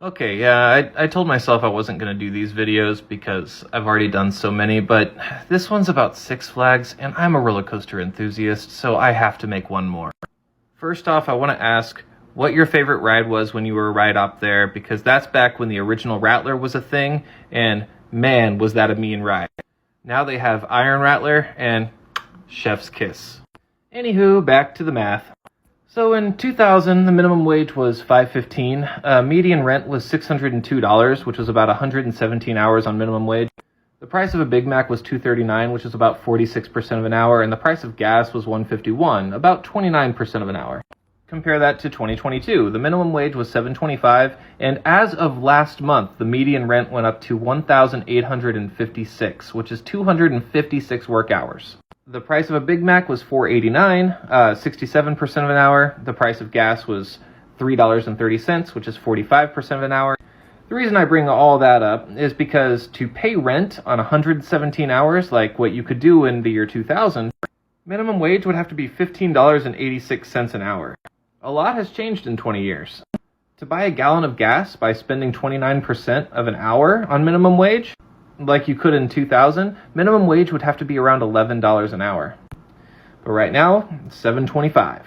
Okay, yeah, I told myself I wasn't going to do these videos because I've already done so many, but this one's about Six Flags, and I'm a roller coaster enthusiast, so I have to make one more. First off, I want to ask what your favorite ride was when you were right up there, because that's back when the original Rattler was a thing, and man, was that a mean ride. Now they have Iron Rattler and Chef's Kiss. Anywho, back to the math. So in 2000, the minimum wage was $5.15. Median rent was $602, which was about 117 hours on minimum wage. The price of a Big Mac was $2.39, which is about 46% of an hour, and the price of gas was $1.51, about 29% of an hour. Compare that to 2022. The minimum wage was $7.25, and as of last month, the median rent went up to $1,856, which is 256 work hours. The price of a Big Mac was $4.89, 67% of an hour. The price of gas was $3.30, which is 45% of an hour. The reason I bring all that up is because to pay rent on 117 hours, like what you could do in the year 2000, minimum wage would have to be $15.86 an hour. A lot has changed in 20 years. To buy a gallon of gas by spending 29% of an hour on minimum wage, like you could in 2000, minimum wage would have to be around $11 an hour. But right now, it's $7.25.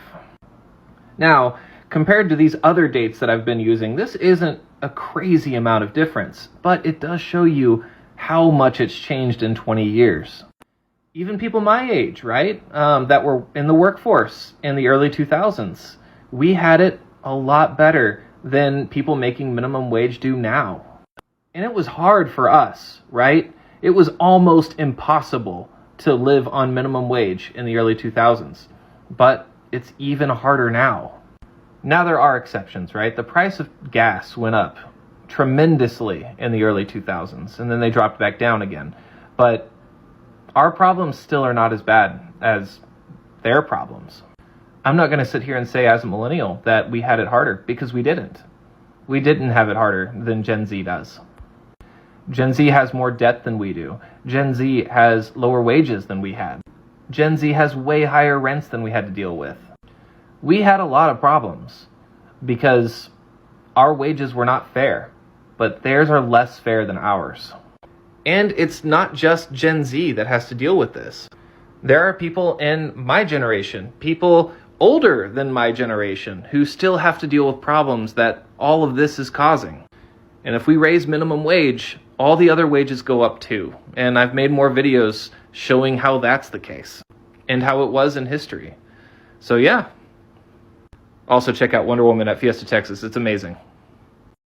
Now, compared to these other dates that I've been using, this isn't a crazy amount of difference, but it does show you how much it's changed in 20 years. Even people my age, right, that were in the workforce in the early 2000s, we had it a lot better than people making minimum wage do now. And it was hard for us, right? It was almost impossible to live on minimum wage in the early 2000s. But it's even harder now. Now there are exceptions, right? The price of gas went up tremendously in the early 2000s, and then they dropped back down again. But our problems still are not as bad as their problems. I'm not going to sit here and say as a millennial that we had it harder, because we didn't. We didn't have it harder than Gen Z does. Gen Z has more debt than we do. Gen Z has lower wages than we had. Gen Z has way higher rents than we had to deal with. We had a lot of problems because our wages were not fair, but theirs are less fair than ours. And it's not just Gen Z that has to deal with this. There are people in my generation, people older than my generation, who still have to deal with problems that all of this is causing. And if we raise minimum wage, all the other wages go up too. And I've made more videos showing how that's the case and how it was in history. So yeah. Also check out Wonder Woman at Fiesta, Texas. It's amazing.